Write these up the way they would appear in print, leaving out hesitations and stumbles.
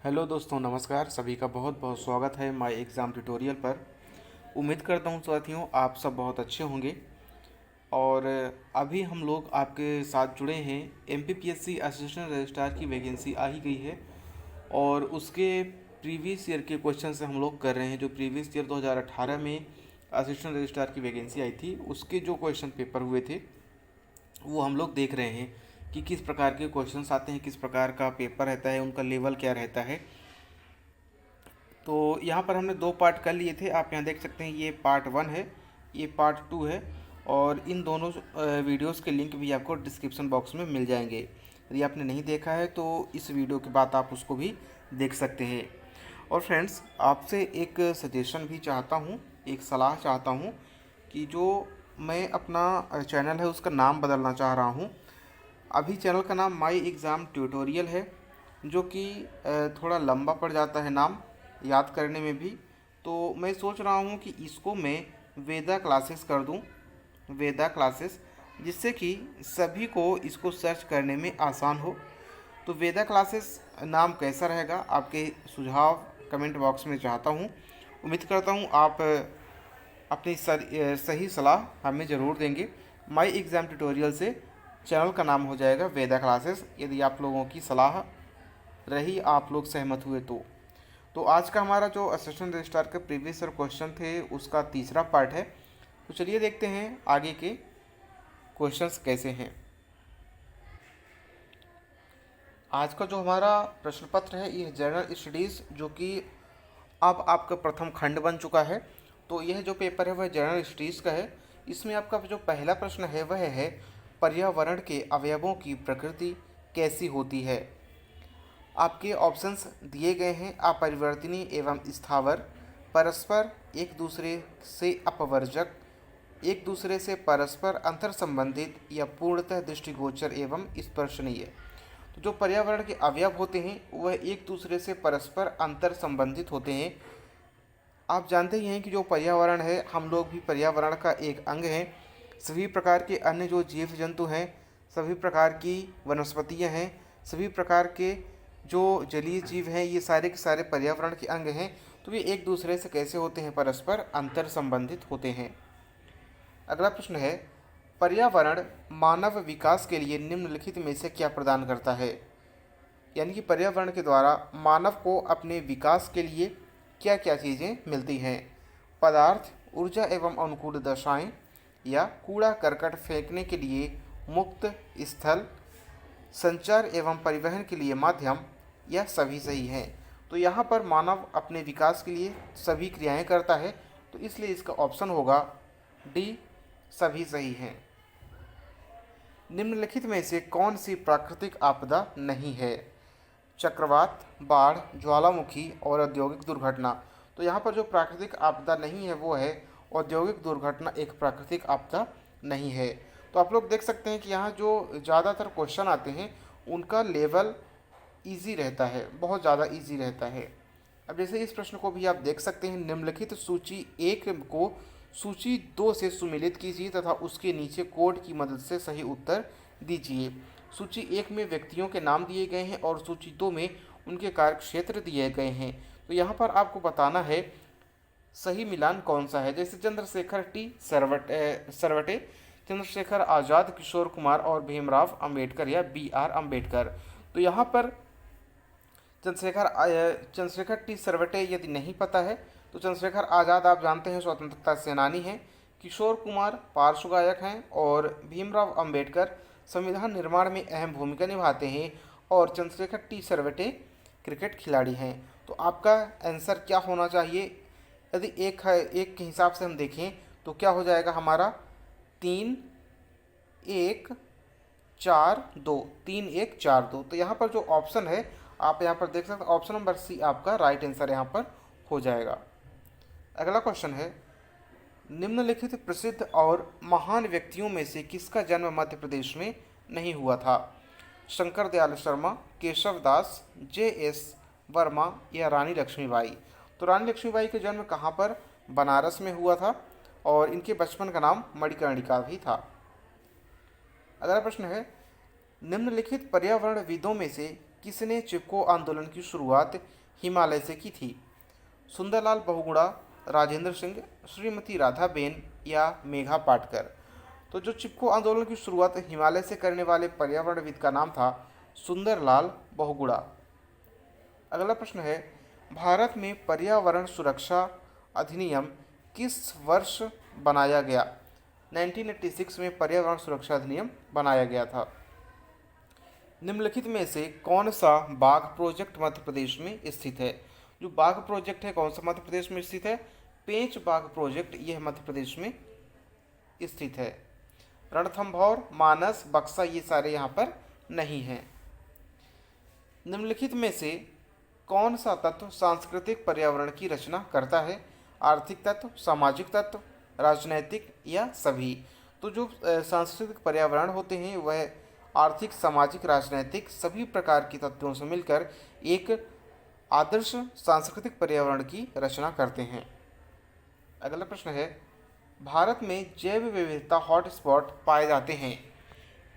Hello दोस्तों, नमस्कार। सभी का बहुत बहुत स्वागत है माय एग्ज़ाम ट्यूटोरियल पर। उम्मीद करता हूँ साथियों आप सब बहुत अच्छे होंगे। और अभी हम लोग आपके साथ जुड़े हैं। एमपीपीएससी असिस्टेंट रजिस्ट्रार की वैकेंसी आ ही गई है और उसके प्रीवियस ईयर के क्वेश्चन से हम लोग कर रहे हैं। जो प्रीवियस ईयर 2018 में असिस्टेंट रजिस्ट्रार की वैकेंसी आई थी, उसके जो क्वेश्चन पेपर हुए थे वो हम लोग देख रहे हैं कि किस प्रकार के क्वेश्चंस आते हैं, किस प्रकार का पेपर रहता है, उनका लेवल क्या रहता है। तो यहाँ पर हमने दो पार्ट कर लिए थे। आप यहाँ देख सकते हैं, ये पार्ट 1 है, ये पार्ट 2 है। और इन दोनों वीडियोस के लिंक भी आपको डिस्क्रिप्शन बॉक्स में मिल जाएंगे। यदि आपने नहीं देखा है तो इस वीडियो के बाद आप उसको भी देख सकते हैं। और फ्रेंड्स, आपसे एक सजेशन भी चाहता हूँ, एक सलाह चाहता हूँ कि जो मैं अपना चैनल है उसका नाम बदलना चाह रहा हूँ। अभी चैनल का नाम माई एग्ज़ाम ट्यूटोरियल है, जो कि थोड़ा लंबा पड़ जाता है नाम याद करने में भी। तो मैं सोच रहा हूँ कि इसको मैं वेदा क्लासेस कर दूँ, वेदा क्लासेस, जिससे कि सभी को इसको सर्च करने में आसान हो। तो वेदा क्लासेस नाम कैसा रहेगा, आपके सुझाव कमेंट बॉक्स में चाहता हूँ। उम्मीद करता हूँ आप अपनी सही सलाह हमें ज़रूर देंगे। माई एग्ज़ाम ट्यूटोरियल से चैनल का नाम हो जाएगा वेदा क्लासेस, यदि आप लोगों की सलाह रही, आप लोग सहमत हुए तो आज का हमारा जो असिस्टेंट रजिस्ट्रार के प्रीवियस ईयर क्वेश्चन थे उसका तीसरा पार्ट है। तो चलिए देखते हैं आगे के क्वेश्चंस कैसे हैं। आज का जो हमारा प्रश्न पत्र है ये जनरल स्टडीज़, जो कि अब आपका प्रथम खंड बन चुका है। तो यह जो पेपर है वह जनरल स्टडीज़ का है। इसमें आपका जो पहला प्रश्न है वह है, पर्यावरण के अवयवों की प्रकृति कैसी होती है। आपके ऑप्शंस दिए गए हैं, अपरिवर्तनीय एवं स्थावर, परस्पर एक दूसरे से अपवर्जक, एक दूसरे से परस्पर अंतर संबंधित, या पूर्णतः दृष्टिगोचर एवं स्पर्शनीय। तो जो पर्यावरण के अवयव होते हैं वह एक दूसरे से परस्पर अंतर संबंधित होते हैं। आप जानते ही हैं कि जो पर्यावरण है, हम लोग भी पर्यावरण का एक अंग हैं। सभी प्रकार के अन्य जो जीव जंतु हैं, सभी प्रकार की वनस्पतियां हैं, सभी प्रकार के जो जलीय जीव हैं, ये सारे के सारे पर्यावरण के अंग हैं। तो ये एक दूसरे से कैसे होते हैं, परस्पर अंतर संबंधित होते हैं। अगला प्रश्न है, पर्यावरण मानव विकास के लिए निम्नलिखित में से क्या प्रदान करता है। यानी कि पर्यावरण के द्वारा मानव को अपने विकास के लिए क्या क्या चीज़ें मिलती हैं। पदार्थ, ऊर्जा एवं अनुकूल दशाएं, या कूड़ा करकट फेंकने के लिए मुक्त स्थल, संचार एवं परिवहन के लिए माध्यम, या सभी सही हैं। तो यहाँ पर मानव अपने विकास के लिए सभी क्रियाएं करता है, तो इसलिए इसका ऑप्शन होगा डी, सभी सही हैं। निम्नलिखित में से कौन सी प्राकृतिक आपदा नहीं है। चक्रवात, बाढ़, ज्वालामुखी और औद्योगिक दुर्घटना। तो यहाँ पर जो प्राकृतिक आपदा नहीं है वो है औद्योगिक दुर्घटना, एक प्राकृतिक आपदा नहीं है। तो आप लोग देख सकते हैं कि यहाँ जो ज़्यादातर क्वेश्चन आते हैं उनका लेवल इजी रहता है, बहुत ज़्यादा इजी रहता है। अब जैसे इस प्रश्न को भी आप देख सकते हैं, निम्नलिखित सूची 1 को सूची 2 से सुमेलित कीजिए तथा उसके नीचे कोड की मदद से सही उत्तर दीजिए। सूची 1 में व्यक्तियों के नाम दिए गए हैं और सूची 2 में उनके कार्यक्षेत्र दिए गए हैं। तो यहाँ पर आपको बताना है सही मिलान कौन सा है। जैसे चंद्रशेखर टी सरवटे, चंद्रशेखर आज़ाद, किशोर कुमार और भीमराव अंबेडकर या बी आर अम्बेडकर। तो यहाँ पर चंद्रशेखर टी सरवटे यदि नहीं पता है तो चंद्रशेखर आज़ाद आप जानते हैं स्वतंत्रता सेनानी हैं, किशोर कुमार पार्श्व गायक हैं और भीमराव अंबेडकर संविधान निर्माण में अहम भूमिका निभाते हैं और चंद्रशेखर टी सरवटे क्रिकेट खिलाड़ी हैं। तो आपका आंसर क्या होना चाहिए। यदि एक के हिसाब से हम देखें तो क्या हो जाएगा हमारा 3 1 4 2, 3 1 4 2। तो यहाँ पर जो ऑप्शन है आप यहाँ पर देख सकते हैं, ऑप्शन नंबर सी आपका राइट आंसर यहाँ पर हो जाएगा। अगला क्वेश्चन है, निम्नलिखित प्रसिद्ध और महान व्यक्तियों में से किसका जन्म मध्य प्रदेश में नहीं हुआ था। शंकर दयाल शर्मा, केशव दास, जे एस वर्मा या रानी लक्ष्मीबाई। तो रानी लक्ष्मीबाई का जन्म कहाँ पर, बनारस में हुआ था और इनके बचपन का नाम मणिकर्णिका भी था। अगला प्रश्न है, निम्नलिखित पर्यावरणविदों में से किसने चिपको आंदोलन की शुरुआत हिमालय से की थी? सुंदरलाल बहुगुणा, राजेंद्र सिंह, श्रीमती राधाबेन या मेघा पाटकर? तो जो चिपको आंदोलन की शुरुआत हिमालय से करने वाले पर्यावरणविद का नाम था सुंदरलाल बहुगुणा। अगला प्रश्न है, भारत में पर्यावरण सुरक्षा अधिनियम किस वर्ष बनाया गया? 1986 में पर्यावरण सुरक्षा अधिनियम बनाया गया था। निम्नलिखित में से कौन सा बाघ प्रोजेक्ट मध्य प्रदेश में स्थित है? जो बाघ प्रोजेक्ट है कौन सा मध्य प्रदेश में स्थित है? पेंच बाघ प्रोजेक्ट, यह मध्य प्रदेश में स्थित है। रणथंभौर, मानस, बक्सा ये सारे यहाँ पर नहीं हैं। निम्नलिखित में से कौन सा तत्व सांस्कृतिक पर्यावरण की रचना करता है? आर्थिक तत्व, सामाजिक तत्व, राजनैतिक या सभी? तो जो सांस्कृतिक पर्यावरण होते हैं वह आर्थिक, सामाजिक, राजनैतिक सभी प्रकार के तत्वों से मिलकर एक आदर्श सांस्कृतिक पर्यावरण की रचना करते हैं। अगला प्रश्न है, भारत में जैव विविधता हॉटस्पॉट पाए जाते हैं?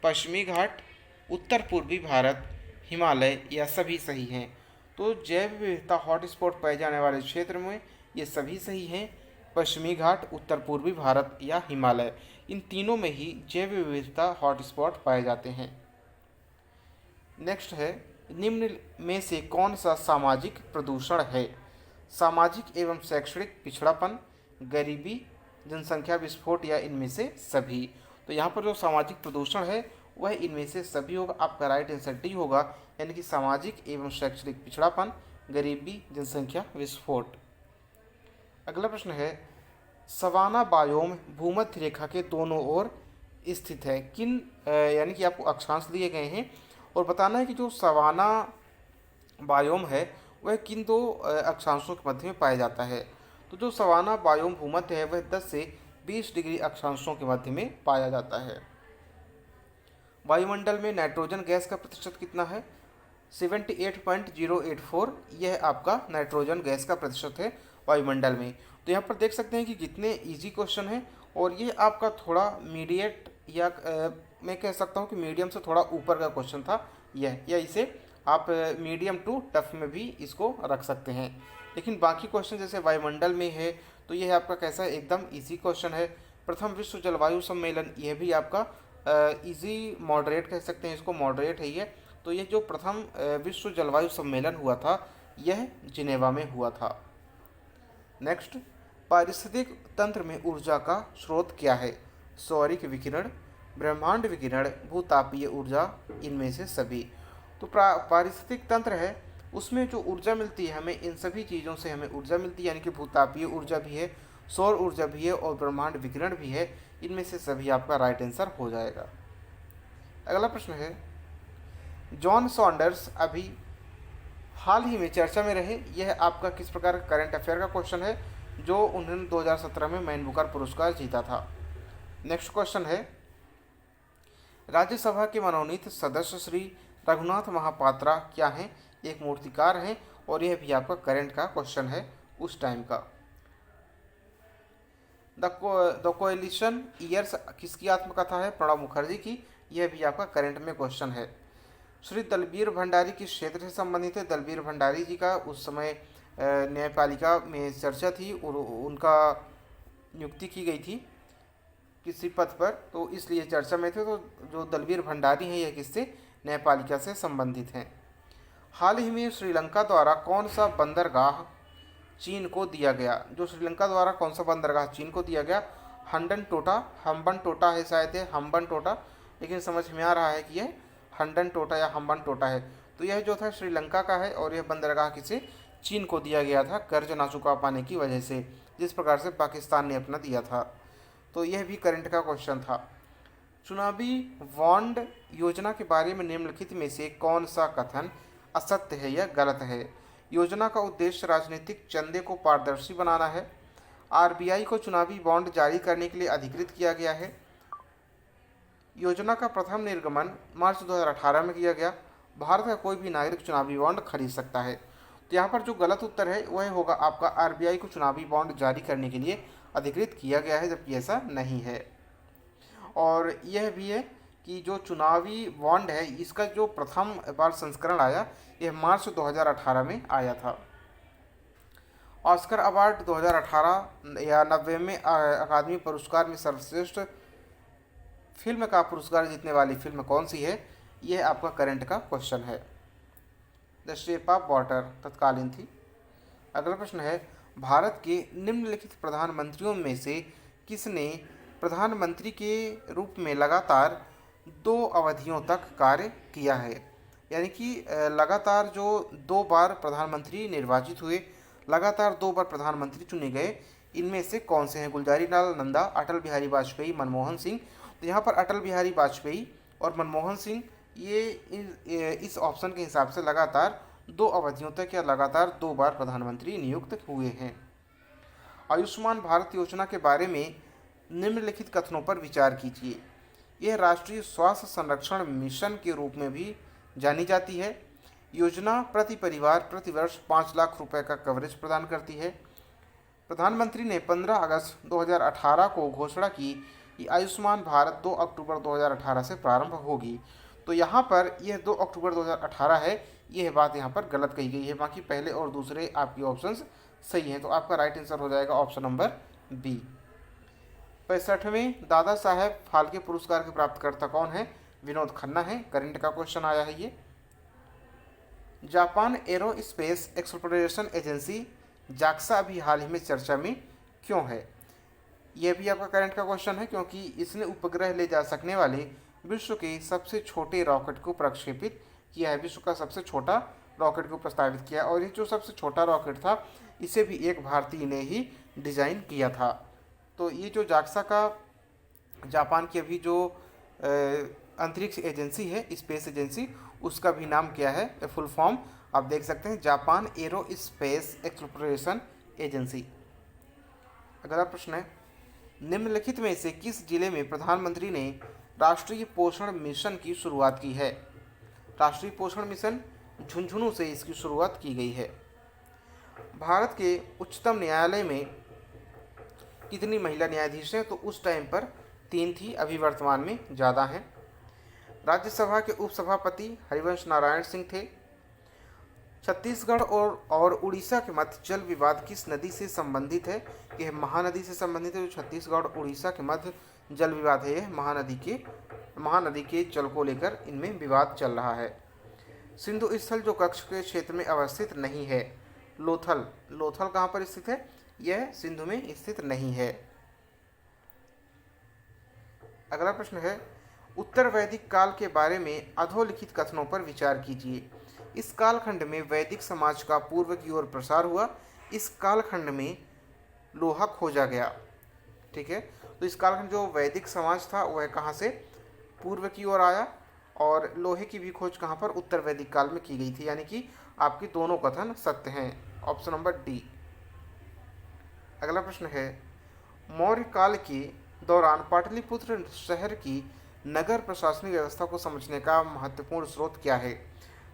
पश्चिमी घाट, उत्तर पूर्वी भारत, हिमालय या सभी सही हैं? तो जैव विविधता हॉटस्पॉट पाए जाने वाले क्षेत्र में ये सभी सही हैं। पश्चिमी घाट, उत्तर पूर्वी भारत या हिमालय, इन तीनों में ही जैव विविधता हॉटस्पॉट पाए जाते हैं। नेक्स्ट है, निम्न में से कौन सा सामाजिक प्रदूषण है? सामाजिक एवं शैक्षणिक पिछड़ापन, गरीबी, जनसंख्या विस्फोट या इनमें से सभी? तो यहाँ पर जो सामाजिक प्रदूषण है वह इनमें से सभी होगा। आपका राइट आंसर डी होगा, यानी कि सामाजिक एवं शैक्षणिक पिछड़ापन, गरीबी, जनसंख्या विस्फोट। अगला प्रश्न है, सवाना बायोम भूमध्य रेखा के दोनों ओर स्थित है। किन यानी कि आपको अक्षांश दिए गए हैं और बताना है कि जो सवाना बायोम है वह किन दो अक्षांशों के मध्य में पाया जाता है। तो जो सवाना बायोम भूमध्य है वह 10 से 20 डिग्री अक्षांशों के मध्य में पाया जाता है। वायुमंडल में नाइट्रोजन गैस का प्रतिशत कितना है? 78.084, यह आपका नाइट्रोजन गैस का प्रतिशत है वायुमंडल में। तो यहाँ पर देख सकते हैं कि कितने इजी क्वेश्चन है और ये आपका थोड़ा मीडिएट या मैं कह सकता हूँ कि मीडियम से थोड़ा ऊपर का क्वेश्चन था यह, या इसे आप मीडियम टू टफ में भी इसको रख सकते हैं। लेकिन बाकी क्वेश्चन जैसे वायुमंडल में है तो यह आपका कैसा है, एकदम इजी क्वेश्चन है। प्रथम विश्व जलवायु सम्मेलन, यह भी आपका इजी मॉडरेट कह सकते हैं इसको, मॉडरेट है ये। तो ये जो प्रथम विश्व जलवायु सम्मेलन हुआ था यह जिनेवा में हुआ था। नेक्स्ट, पारिस्थितिक तंत्र में ऊर्जा का स्रोत क्या है? सौरिक विकिरण, ब्रह्मांड विकिरण, भूतापीय ऊर्जा, इनमें से सभी? तो पारिस्थितिक तंत्र है उसमें जो ऊर्जा मिलती है हमें, इन सभी चीज़ों से हमें ऊर्जा मिलती है, यानी कि भूतापीय ऊर्जा भी है, सौर ऊर्जा भी है और ब्रह्मांड विकिरण भी है। इनमें से सभी आपका राइट आंसर हो जाएगा। अगला प्रश्न है, जॉन सॉन्डर्स अभी हाल ही में चर्चा में रहे, यह आपका किस प्रकार का करंट अफेयर का क्वेश्चन है जो उन्होंने 2017 में मैन बुकर पुरस्कार जीता था। नेक्स्ट क्वेश्चन है, राज्यसभा के मनोनीत सदस्य श्री रघुनाथ महापात्रा क्या हैं? एक मूर्तिकार हैं और यह भी आपका करंट का क्वेश्चन है उस टाइम का। द कोएलिशन ईयर्स किसकी आत्मकथा है? प्रणब मुखर्जी की, यह भी आपका करंट में क्वेश्चन है। श्री दलबीर भंडारी किस क्षेत्र से संबंधित है? दलबीर भंडारी जी का उस समय न्यायपालिका में चर्चा थी और उनका नियुक्ति की गई थी किसी पद पर, तो इसलिए चर्चा में थे। तो जो दलबीर भंडारी हैं यह किससे? न्यायपालिका से संबंधित हैं। हाल ही में श्रीलंका द्वारा कौन सा बंदरगाह चीन को दिया गया? जो श्रीलंका द्वारा कौन सा बंदरगाह चीन को दिया गया? हम्बन टोटा है शायद, है हम्बन टोटा, लेकिन समझ में आ रहा है कि यह हम्बन टोटा या हम्बन टोटा है। तो यह जो था श्रीलंका का है और यह बंदरगाह किसे? चीन को दिया गया था कर्ज ना चुका पाने की वजह से, जिस प्रकार से पाकिस्तान ने अपना दिया था। तो यह भी करंट का क्वेश्चन था। चुनावी बॉन्ड योजना के बारे में निम्नलिखित में से कौन सा कथन असत्य है या गलत है? योजना का उद्देश्य राजनीतिक चंदे को पारदर्शी बनाना है। आरबीआई को चुनावी बॉन्ड जारी करने के लिए अधिकृत किया गया है। योजना का प्रथम निर्गमन मार्च 2018 में किया गया। भारत का कोई भी नागरिक चुनावी बॉन्ड खरीद सकता है। तो यहाँ पर जो गलत उत्तर है वह होगा आपका, आरबीआई को चुनावी बॉन्ड जारी करने के लिए अधिकृत किया गया है, जबकि ऐसा नहीं है। और यह भी है कि जो चुनावी बॉन्ड है इसका जो प्रथम बार संस्करण आया यह मार्च 2018 में आया था। ऑस्कर अवार्ड 2018 या 90वें अकादमी पुरस्कार में सर्वश्रेष्ठ फिल्म का पुरस्कार जीतने वाली फिल्म कौन सी है, यह आपका करंट का क्वेश्चन है। द शेप ऑफ वाटर तत्कालीन थी। अगला प्रश्न है, भारत के निम्नलिखित प्रधानमंत्रियों में से किसने प्रधानमंत्री के रूप में लगातार 2 अवधियों तक कार्य किया है। यानी कि लगातार जो 2 बार प्रधानमंत्री निर्वाचित हुए, लगातार 2 बार प्रधानमंत्री चुने गए, इनमें से कौन से हैं। गुलजारी लाल नंदा, अटल बिहारी वाजपेयी, मनमोहन सिंह। तो यहाँ पर अटल बिहारी वाजपेयी और मनमोहन सिंह ये इस ऑप्शन के हिसाब से लगातार 2 अवधियों तक या लगातार 2 बार प्रधानमंत्री नियुक्त हुए हैं। आयुष्मान भारत योजना के बारे में निम्नलिखित कथनों पर विचार कीजिए। यह राष्ट्रीय स्वास्थ्य संरक्षण मिशन के रूप में भी जानी जाती है। योजना प्रति परिवार प्रति वर्ष 5 लाख रुपए का कवरेज प्रदान करती है। प्रधानमंत्री ने 15 अगस्त 2018 को घोषणा की कि आयुष्मान भारत 2 अक्टूबर 2018 से प्रारंभ होगी। तो यहाँ पर यह 2 अक्टूबर 2018 है, यह बात यहाँ पर गलत कही गई है। बाकी पहले और दूसरे आपके ऑप्शंस सही हैं। तो आपका राइट आंसर हो जाएगा option number B. 65वें Dada Saheb Phalke पुरस्कार के प्राप्तकर्ता कौन है। विनोद खन्ना है। करंट का क्वेश्चन आया है ये। Japan aerospace exploration agency JAXA अभी हाल ही में चर्चा में क्यों है। यह भी आपका करंट का क्वेश्चन है, क्योंकि इसने उपग्रह ले जा सकने वाले विश्व के सबसे छोटे रॉकेट को प्रक्षेपित किया है। विश्व का सबसे छोटा रॉकेट को प्रस्तावित किया, और ये जो सबसे छोटा रॉकेट था इसे भी एक भारतीय ने ही डिज़ाइन किया था। तो ये जो जाक्सा का जापान की अभी जो अंतरिक्ष एजेंसी है, स्पेस एजेंसी, उसका भी नाम क्या है, फुल फॉर्म आप देख सकते हैं, जापान एरोस्पेस एक्सप्लोरेशन एजेंसी। अगला प्रश्न है, निम्नलिखित में से किस जिले में प्रधानमंत्री ने राष्ट्रीय पोषण मिशन की शुरुआत की है। राष्ट्रीय पोषण मिशन झुंझुनू से इसकी शुरुआत की गई है। भारत के उच्चतम न्यायालय में कितनी महिला न्यायाधीश हैं। तो उस टाइम पर 3 थी, अभी वर्तमान में ज़्यादा हैं। राज्यसभा के उपसभापति हरिवंश नारायण सिंह थे। छत्तीसगढ़ और उड़ीसा के मध्य जल विवाद किस नदी से संबंधित है। यह महानदी से संबंधित है। जो छत्तीसगढ़ और उड़ीसा के मध्य जल विवाद है, यह महानदी के जल को लेकर इनमें विवाद चल रहा है। सिंधु स्थल जो कच्छ के क्षेत्र में अवस्थित नहीं है। लोथल कहाँ पर स्थित है, यह सिंधु में स्थित नहीं है। अगला प्रश्न है, उत्तर वैदिक काल के बारे में अधोलिखित कथनों पर विचार कीजिए। इस कालखंड में वैदिक समाज का पूर्व की ओर प्रसार हुआ। इस कालखंड में लोहा खोजा गया। ठीक है, तो इस कालखंड जो वैदिक समाज था वह कहाँ से पूर्व की ओर आया, और लोहे की भी खोज कहाँ पर, उत्तर वैदिक काल में की गई थी। यानी कि आपके दोनों कथन सत्य हैं। Option number D. अगला प्रश्न है, मौर्य काल के दौरान पाटलिपुत्र शहर की नगर प्रशासनिक व्यवस्था को समझने का महत्वपूर्ण स्रोत क्या है।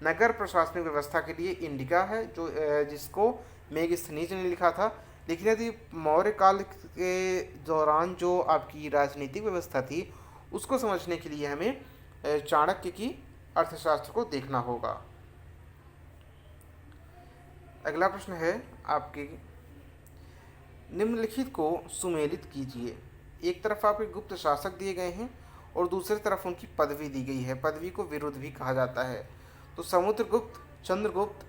नगर प्रशासनिक व्यवस्था के लिए इंडिका है, जो जिसको मेगस्थनीज ने लिखा था। लेकिन यदि मौर्य काल के दौरान जो आपकी राजनीतिक व्यवस्था थी उसको समझने के लिए हमें चाणक्य की अर्थशास्त्र को देखना होगा। अगला प्रश्न है आपके, निम्नलिखित को सुमेलित कीजिए। एक तरफ आपके गुप्त शासक दिए गए हैं और दूसरी तरफ उनकी पदवी दी गई है। पदवी को विरुद्ध भी कहा जाता है। तो समुद्रगुप्त, चंद्रगुप्त,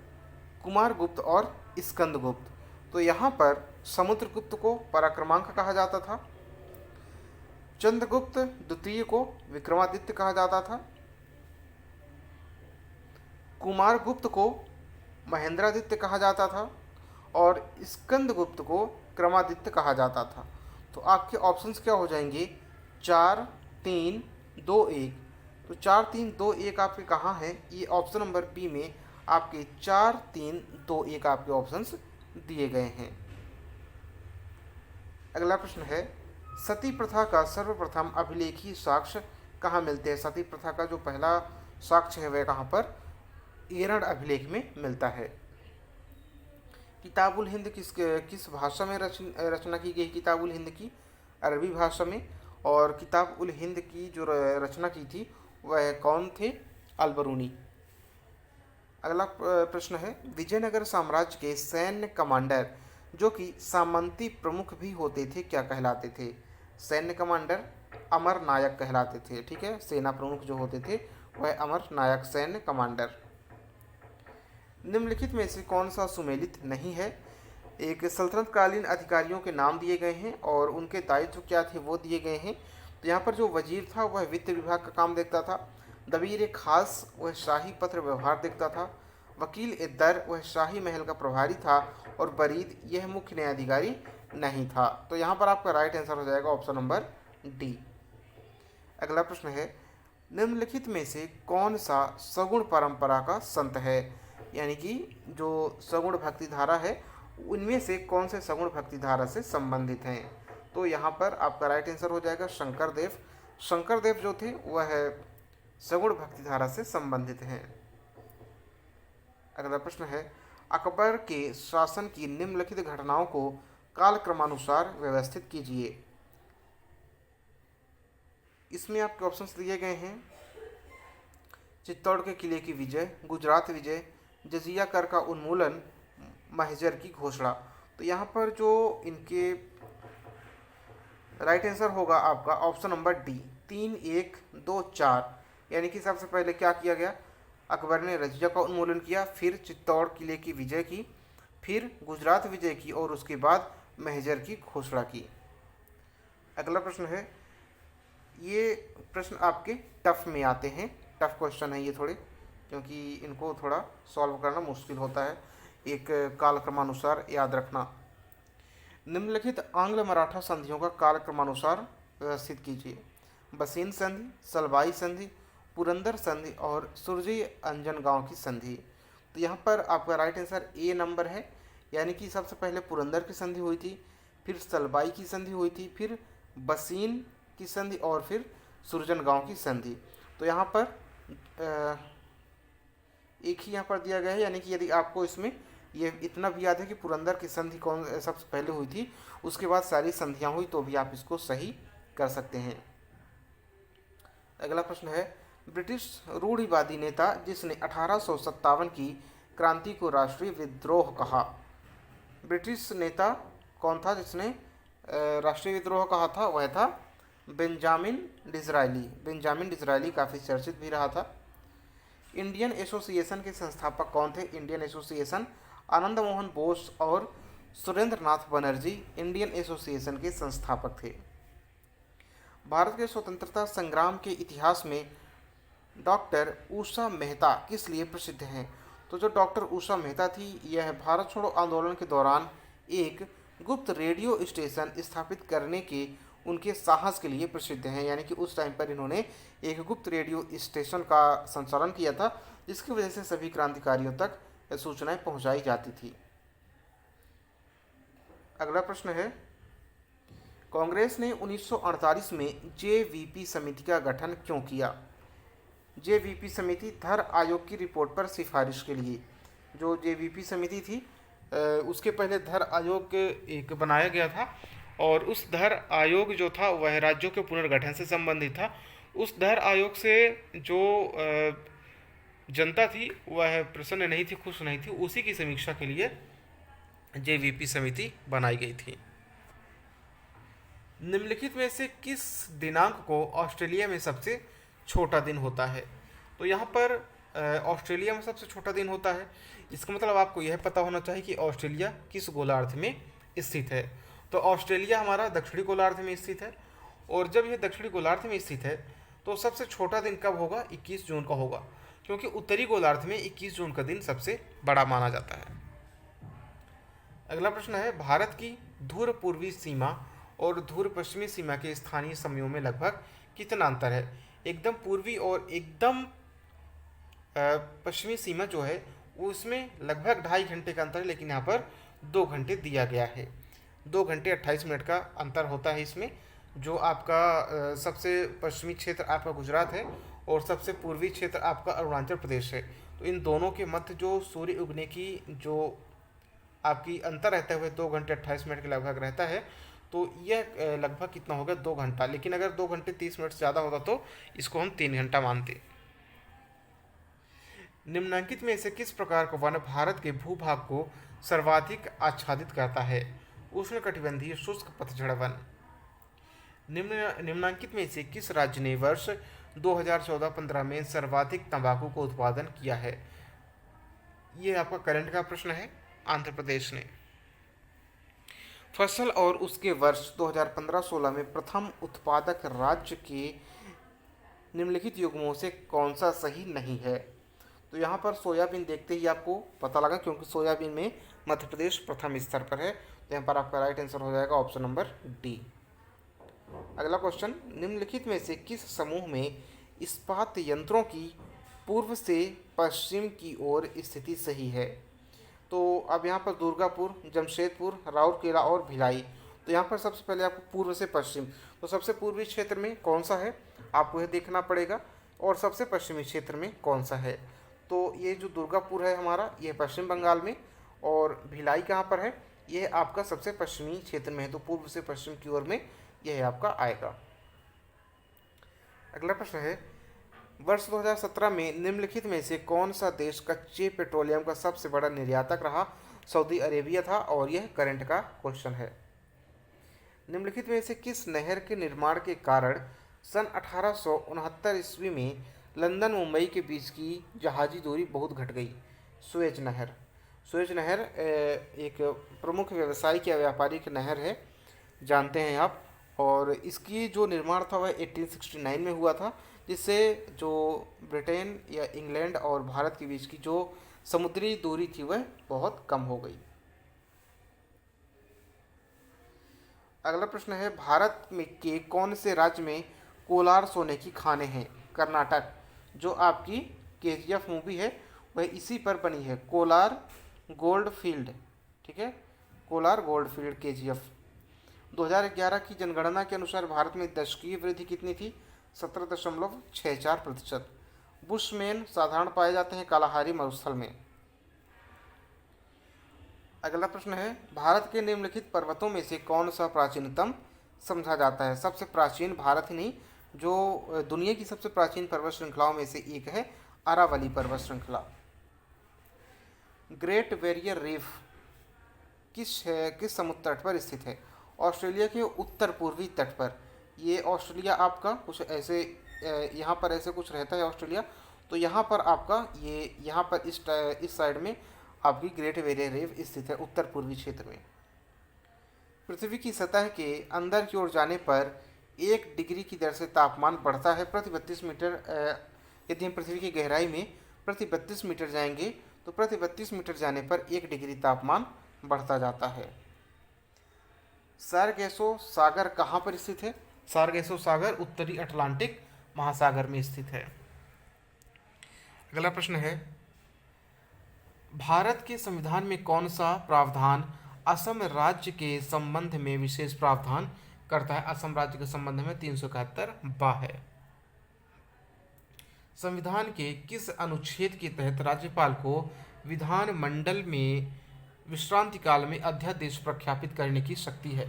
कुमारगुप्त और स्कंदगुप्त। तो यहाँ पर समुद्रगुप्त को पराक्रमांक कहा जाता था। चंद्रगुप्त द्वितीय को विक्रमादित्य कहा जाता था। कुमारगुप्त को महेंद्रादित्य कहा जाता था और स्कंदगुप्त को क्रमादित्य कहा जाता था। तो आपके ऑप्शंस क्या हो जाएंगे, 4, 3, 2, 1। तो 4, 3, 2, 1 आपके कहाँ हैं, ये ऑप्शन नंबर बी में आपके 4, 3, 2, 1 आपके ऑप्शंस दिए गए हैं। अगला प्रश्न है, सती प्रथा का सर्वप्रथम अभिलेखी साक्ष्य कहाँ मिलते हैं। सती प्रथा का जो पहला साक्ष्य है वह कहाँ पर, एरण अभिलेख में मिलता है। किताबुल हिंद किस भाषा में रचना की गई। किताबुल हिंद की अरबी भाषा में। और किताब उल हिंद की जो रचना की थी वह कौन थे? अल-बरूनी। अगला प्रश्न है, विजयनगर साम्राज्य के सैन्य कमांडर जो कि सामंती प्रमुख भी होते थे क्या कहलाते थे? सैन्य कमांडर अमर नायक कहलाते थे। ठीक है, सेना प्रमुख जो होते थे वह अमर नायक सैन्य कमांडर। निम्नलिखित में से कौन सा सुमेलित नहीं है? एक सल्तनत कालीन अधिकारियों के नाम दिए गए हैं और उनके दायित्व क्या थे वो दिए गए हैं। तो यहाँ पर जो वजीर था वह वित्त विभाग का काम देखता था, दबीर खास वह शाही पत्र व्यवहार देखता था, वकील ए दर वह शाही महल का प्रभारी था और बरीद यह मुख्य न्यायाधिकारी नहीं था। तो यहाँ पर आपका राइट आंसर हो जाएगा ऑप्शन नंबर डी। अगला प्रश्न है, निम्नलिखित में से कौन सा सगुण परंपरा का संत है? यानी कि जो सगुण भक्ति धारा है उनमें से कौन से सगुण भक्ति धारा से संबंधित हैं? तो यहाँ पर आपका राइट आंसर हो जाएगा शंकर देव। शंकर देव जो थे वह सगुण भक्ति धारा से संबंधित हैं। अगला प्रश्न है, अकबर के शासन की निम्नलिखित घटनाओं को कालक्रमानुसार व्यवस्थित कीजिए। इसमें आपके ऑप्शंस दिए गए हैं, चित्तौड़ के किले की विजय, गुजरात विजय, जजिया कर का उन्मूलन, महजर की घोषणा। तो यहाँ पर जो इनके राइट आंसर होगा आपका ऑप्शन नंबर डी, 3, 1, 2, 4। यानी कि सबसे पहले क्या किया गया, अकबर ने रजिया का उन्मूलन किया, फिर चित्तौड़ किले की विजय की, फिर गुजरात विजय की और उसके बाद महजर की घोषणा की। अगला प्रश्न है, ये प्रश्न आपके टफ में आते हैं, टफ क्वेश्चन है ये थोड़े, क्योंकि इनको थोड़ा सॉल्व करना मुश्किल होता है, एक कालक्रमानुसार याद रखना। निम्नलिखित आंग्ल मराठा संधियों का कालक्रमानुसार व्यवस्थित कीजिए। बसीन संधि, सलबाई संधि, पुरंदर संधि और सुरजी अंजनगांव की संधि। तो यहाँ पर आपका राइट आंसर ए नंबर है, यानी कि सबसे पहले पुरंदर की संधि हुई थी, फिर सलबाई की संधि हुई थी, फिर बसीन की संधि और फिर सुरजनगांव की संधि। तो यहाँ पर एक ही यहाँ पर दिया गया है, यानी कि यदि आपको इसमें ये इतना भी याद है कि पुरंदर की संधि कौन सबसे पहले हुई थी, उसके बाद सारी संधियाँ हुई, तो भी आप इसको सही कर सकते हैं। अगला प्रश्न है, ब्रिटिश रूढ़िवादी नेता जिसने 1857 की क्रांति को राष्ट्रीय विद्रोह कहा। ब्रिटिश नेता कौन था जिसने राष्ट्रीय विद्रोह कहा था? वह था बेंजामिन डिज़रायली। बेंजामिन डिज़रायली काफ़ी चर्चित भी रहा था। इंडियन एसोसिएशन के संस्थापक कौन थे? इंडियन एसोसिएशन आनंद मोहन बोस और सुरेंद्र नाथ बनर्जी इंडियन एसोसिएशन के संस्थापक थे। भारत के स्वतंत्रता संग्राम के इतिहास में डॉक्टर उषा मेहता किस लिए प्रसिद्ध हैं? तो जो डॉक्टर उषा मेहता थी, यह भारत छोड़ो आंदोलन के दौरान एक गुप्त रेडियो स्टेशन स्थापित करने के उनके साहस के लिए प्रसिद्ध हैं। यानी कि उस टाइम पर इन्होंने एक गुप्त रेडियो स्टेशन का संचालन किया था, जिसकी वजह से सभी क्रांतिकारियों तक सूचनाएं पहुंचाई जाती थी। अगला प्रश्न है, कांग्रेस ने 1948 में जेवीपी समिति का गठन क्यों किया? जेवीपी समिति धर आयोग की रिपोर्ट पर सिफारिश के लिए। जो जेवीपी समिति थी उसके पहले धर आयोग एक बनाया गया था और उस धर आयोग जो था वह राज्यों के पुनर्गठन से संबंधित था। उस धर आयोग से जो जनता थी वह प्रसन्न नहीं थी, खुश नहीं थी, उसी की समीक्षा के लिए जेवीपी समिति बनाई गई थी। निम्नलिखित में से किस दिनांक को ऑस्ट्रेलिया में सबसे छोटा दिन होता है? तो यहाँ पर ऑस्ट्रेलिया में सबसे छोटा दिन होता है, इसका मतलब आपको यह पता होना चाहिए कि ऑस्ट्रेलिया किस गोलार्ध में स्थित है। तो ऑस्ट्रेलिया हमारा दक्षिणी गोलार्ध में स्थित है, और जब यह दक्षिणी गोलार्ध में स्थित है तो सबसे छोटा दिन कब होगा? 21 जून का होगा, क्योंकि उत्तरी गोलार्ध में 21 जून का दिन सबसे बड़ा माना जाता है। अगला प्रश्न है, भारत की ध्रुव पूर्वी सीमा और ध्रुव पश्चिमी सीमा के स्थानीय समयों में लगभग कितना अंतर है? एकदम पूर्वी और एकदम पश्चिमी सीमा जो है उसमें लगभग 2.5 घंटे का अंतर है, लेकिन यहाँ पर 2 घंटे दिया गया है। 2 घंटे 28 मिनट का अंतर होता है इसमें। जो आपका सबसे पश्चिमी क्षेत्र आपका गुजरात है और सबसे पूर्वी क्षेत्र आपका अरुणाचल प्रदेश है, तो इन दोनों के मध्य जो सूर्य उगने की जो आपकी अंतर रहता है वह 2 घंटे 28 मिनट के लगभग रहता है। तो यह लगभग कितना हो गया 2 घंटा, लेकिन अगर 2 घंटे 30 मिनट से ज़्यादा होता तो इसको हम 3 घंटा मानते। निम्नलिखित में से किस प्रकार का वन भारत के भूभाग को सर्वाधिक आच्छादित करता है? उष्णकटिबंधीय शुष्क पतझड़ वन। निम्नलिखित में से किस राज्य ने वर्ष 2014-15 में सर्वाधिक तंबाकू को उत्पादन किया है? ये आपका करंट का प्रश्न है। आंध्र प्रदेश ने। फसल और उसके वर्ष 2015-16 में प्रथम उत्पादक राज्य के निम्नलिखित युग्मों से कौन सा सही नहीं है? तो यहाँ पर सोयाबीन देखते ही आपको पता लगा, क्योंकि सोयाबीन में मध्य प्रदेश प्रथम स्तर पर है। तो यहाँ पर आपका राइट आंसर हो जाएगा ऑप्शन नंबर डी। अगला क्वेश्चन, निम्नलिखित में से किस समूह में इस्पात यंत्रों की पूर्व से पश्चिम की ओर स्थिति सही है? तो अब यहाँ पर दुर्गापुर, जमशेदपुर, राउरकेला और भिलाई। तो यहाँ पर सबसे पहले आपको पूर्व से पश्चिम, तो सबसे पूर्वी क्षेत्र में कौन सा है आपको यह देखना पड़ेगा, और सबसे पश्चिमी क्षेत्र में कौन सा है। तो ये जो दुर्गापुर है हमारा, ये पश्चिम बंगाल में, और भिलाई कहाँ पर है, यह आपका सबसे पश्चिमी क्षेत्र में है। तो पूर्व से पश्चिम की ओर में यह आपका आएगा। अगला प्रश्न है, वर्ष 2017 में निम्नलिखित में से कौन सा देश कच्चे पेट्रोलियम का सबसे बड़ा निर्यातक रहा? सऊदी अरेबिया था, और यह करंट का क्वेश्चन है। निम्नलिखित में से किस नहर के निर्माण के कारण सन 1869 ईस्वी में लंदन मुंबई के बीच की जहाजी दूरी बहुत घट गई? सुएज नहर। सुएज नहर एक प्रमुख व्यवसायिक या व्यापारिक नहर है, जानते हैं आप, और इसकी जो निर्माण था वह 1869 में हुआ था, जिससे जो ब्रिटेन या इंग्लैंड और भारत के बीच की जो समुद्री दूरी थी वह बहुत कम हो गई। अगला प्रश्न है, भारत में के कौन से राज्य में कोलार सोने की खानें हैं? कर्नाटक। जो आपकी केजीएफ मूवी है वह इसी पर बनी है, कोलार गोल्ड फील्ड। ठीक है, कोलार गोल्ड फील्ड केजीएफ। 2011 की जनगणना के अनुसार भारत में दशकीय वृद्धि कितनी थी? 17.64%। बुशमैन साधारण पाए जाते हैं कालाहारी मरुस्थल में। अगला प्रश्न है, भारत के निम्नलिखित पर्वतों में से कौन सा प्राचीनतम समझा जाता है? सबसे प्राचीन भारत ही नहीं, जो दुनिया की सबसे प्राचीन पर्वत श्रृंखलाओं में से एक है अरावली पर्वत श्रृंखला। ग्रेट बैरियर रीफ किस समुद्र तट पर स्थित है? ऑस्ट्रेलिया के उत्तर पूर्वी तट पर। ये ऑस्ट्रेलिया आपका कुछ ऐसे यहाँ पर ऐसे कुछ रहता है ऑस्ट्रेलिया, तो यहाँ पर आपका ये यहाँ पर इस साइड में आपकी ग्रेट बैरियर रीफ स्थित है, उत्तर पूर्वी क्षेत्र में। पृथ्वी की सतह के अंदर की ओर जाने पर 1 डिग्री की दर से तापमान बढ़ता है प्रति 32 मीटर। यदि हम पृथ्वी की गहराई में प्रति 32 मीटर जाएंगे तो प्रति 32 मीटर जाने पर 1 डिग्री तापमान बढ़ता जाता है। सारगेसो सागर कहाँ पर स्थित है? सारगेसो सागर उत्तरी अटलांटिक महासागर में स्थित है। अगला प्रश्न है, भारत के संविधान में कौन सा प्रावधान असम राज्य के संबंध में विशेष प्रावधान करता है? असम राज्य के संबंध में 371 बा है। संविधान के किस अनुच्छेद के तहत राज्यपाल को विधानमंडल में विश्रांति काल में अध्यादेश प्रख्यापित करने की शक्ति है?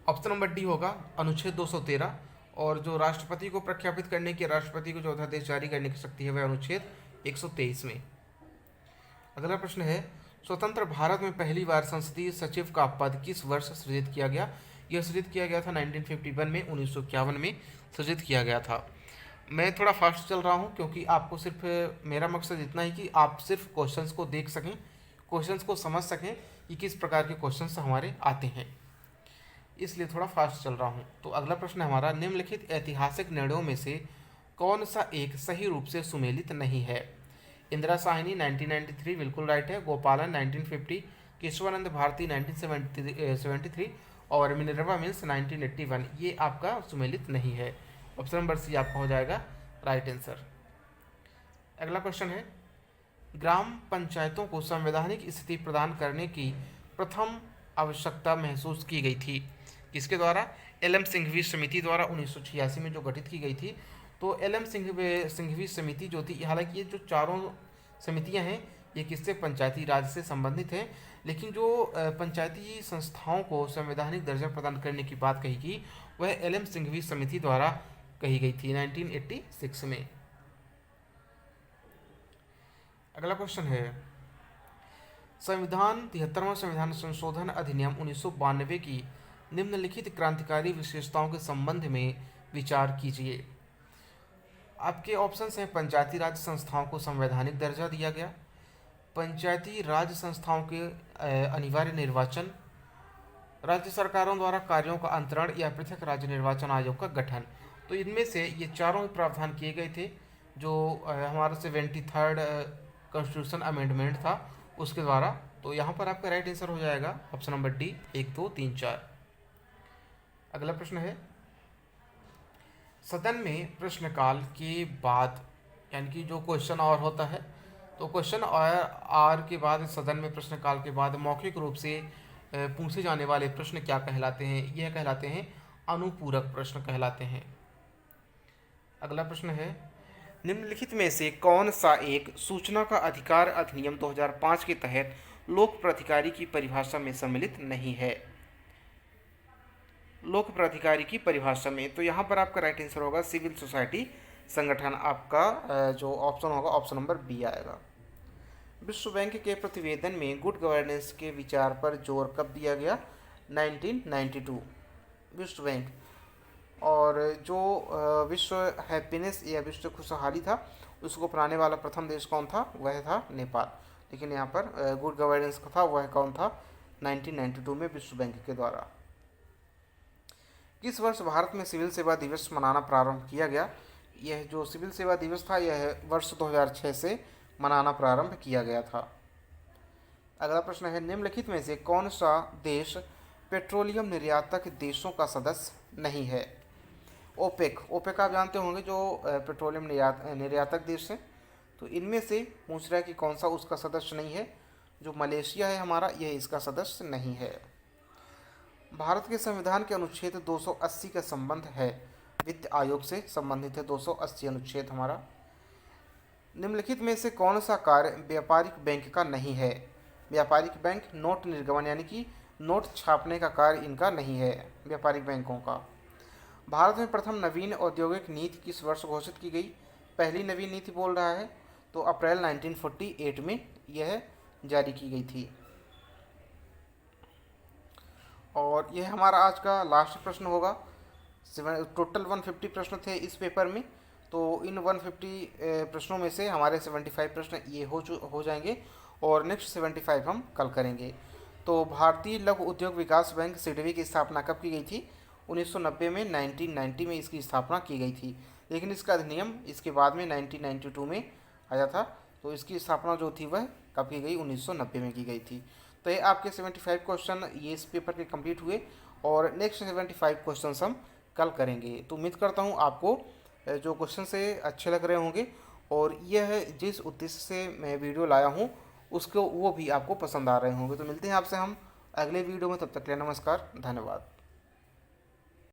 ऑप्शन नंबर डी होगा अनुच्छेद 213, और जो राष्ट्रपति को प्रख्यापित करने की, राष्ट्रपति को जो अध्यादेश जारी करने की शक्ति है वह अनुच्छेद 123 में। अगला प्रश्न है, स्वतंत्र भारत में पहली बार संसदीय सचिव का पद किस वर्ष सृजित किया गया? यह सृजित किया गया था 1951 में, 1951 में सृजित किया गया था। मैं थोड़ा फास्ट चल रहा हूं क्योंकि आपको सिर्फ मेरा मकसद इतना ही कि आप सिर्फ क्वेश्चंस को देख सकें, क्वेश्चंस को समझ सकें कि किस प्रकार के क्वेश्चंस हमारे आते हैं, इसलिए थोड़ा फास्ट चल रहा हूं। तो अगला प्रश्न हमारा, निम्नलिखित ऐतिहासिक निर्णयों में से कौन सा एक सही रूप से सुमेलित नहीं है? इंदिरा साहनी 1993 बिल्कुल राइट है, गोपालन 1950, केशवानंद भारती 1973 और मिनर्वा मिल्स 1981, ये आपका सुमेलित नहीं है। ऑप्शन नंबर सी आपका हो जाएगा राइट आंसर। अगला क्वेश्चन है, ग्राम पंचायतों को संवैधानिक स्थिति प्रदान करने की प्रथम आवश्यकता महसूस की गई थी किसके द्वारा? एल.एम. सिंघवी समिति द्वारा 1986 में जो गठित की गई थी। तो एल.एम. सिंघवी समिति जो थी, हालांकि ये जो चारों समितियां हैं ये किससे? पंचायती राज से संबंधित है। लेकिन जो पंचायती संस्थाओं को संवैधानिक दर्जा प्रदान करने की बात कही गई वह एल.एम. सिंघवी समिति द्वारा कही गई थी 1986 में। अगला क्वेश्चन है, संविधान 73वां संविधान संशोधन अधिनियम 1992 की निम्नलिखित क्रांतिकारी विशेषताओं के संबंध में विचार कीजिए। आपके ऑप्शंस हैं, पंचायती राज संस्थाओं को संवैधानिक दर्जा दिया गया, पंचायती राज संस्थाओं के अनिवार्य निर्वाचन, राज्य सरकारों द्वारा कार्यों का अंतरण या पृथक राज्य निर्वाचन आयोग का गठन। तो इनमें से ये चारों प्रावधान किए गए थे जो हमारा 73rd कॉन्स्टिट्यूशन अमेंडमेंट था उसके द्वारा। तो यहाँ पर आपका राइट आंसर हो जाएगा ऑप्शन नंबर डी, 1, 2, 3, 4। अगला प्रश्न है, सदन में प्रश्नकाल के बाद यानी कि जो क्वेश्चन और होता है, तो क्वेश्चन आर के बाद सदन में प्रश्नकाल के बाद मौखिक रूप से पूछे जाने वाले प्रश्न क्या कहलाते हैं? यह कहलाते हैं अनुपूरक प्रश्न कहलाते हैं। अगला प्रश्न है, निम्नलिखित में से कौन सा एक सूचना का अधिकार अधिनियम 2005 के तहत लोक प्राधिकारी की परिभाषा में सम्मिलित नहीं है? लोक प्राधिकारी की परिभाषा में, तो यहाँ पर आपका राइट आंसर होगा सिविल सोसाइटी संगठन। आपका जो ऑप्शन होगा ऑप्शन नंबर बी आएगा। विश्व बैंक के प्रतिवेदन में गुड गवर्नेंस के विचार पर जोर कब दिया गया? 1992 विश्व बैंक। और जो विश्व हैप्पीनेस या विश्व खुशहाली था उसको अपनाने वाला प्रथम देश कौन था? वह था नेपाल। लेकिन यहाँ पर गुड गवर्नेंस का था वह कौन था? 1992 में विश्व बैंक के द्वारा। किस वर्ष भारत में सिविल सेवा दिवस मनाना प्रारंभ किया गया? यह जो सिविल सेवा दिवस था यह वर्ष 2006 से मनाना प्रारंभ किया गया था। अगला प्रश्न है, निम्नलिखित में से कौन सा देश पेट्रोलियम निर्यातक देशों का सदस्य नहीं है? ओपेक। ओपेक आप जानते होंगे जो पेट्रोलियम निर्यातक देश है। तो इनमें से पूछ रहा है कि कौन सा उसका सदस्य नहीं है? जो मलेशिया है हमारा, यह इसका सदस्य नहीं है। भारत के संविधान के अनुच्छेद 280 का संबंध है वित्त आयोग से संबंधित है। 280 अनुच्छेद हमारा। निम्नलिखित में से कौन सा कार्य व्यापारिक बैंक का नहीं है? व्यापारिक बैंक नोट निर्गमन यानी कि नोट छापने का कार्य इनका नहीं है व्यापारिक बैंकों का। भारत में प्रथम नवीन औद्योगिक नीति किस वर्ष घोषित की गई? पहली नवीन नीति बोल रहा है तो अप्रैल 1948 में यह जारी की गई थी। और यह हमारा आज का लास्ट प्रश्न होगा। टोटल 150 प्रश्न थे इस पेपर में। तो इन 150 प्रश्नों में से हमारे 75 प्रश्न ये हो जाएंगे और नेक्स्ट 75 हम कल करेंगे। तो भारतीय लघु उद्योग विकास बैंक सिडबी की स्थापना कब की गई थी? 1990 में 1990 में इसकी स्थापना की गई थी। लेकिन इसका अधिनियम इसके बाद में 1992 में आया था। तो इसकी स्थापना जो थी वह कब की गई? 1990 में की गई थी। तो ये आपके 75 क्वेश्चन ये इस पेपर के कंप्लीट हुए और नेक्स्ट 75 क्वेश्चन हम कल करेंगे। तो उम्मीद करता हूँ आपको जो क्वेश्चन से अच्छे लग रहे होंगे और यह जिस उद्देश्य से मैं वीडियो लाया हूँ उसको वो भी आपको पसंद आ रहे होंगे। तो मिलते हैं आपसे हम अगले वीडियो में, तब तक के लिए नमस्कार, धन्यवाद।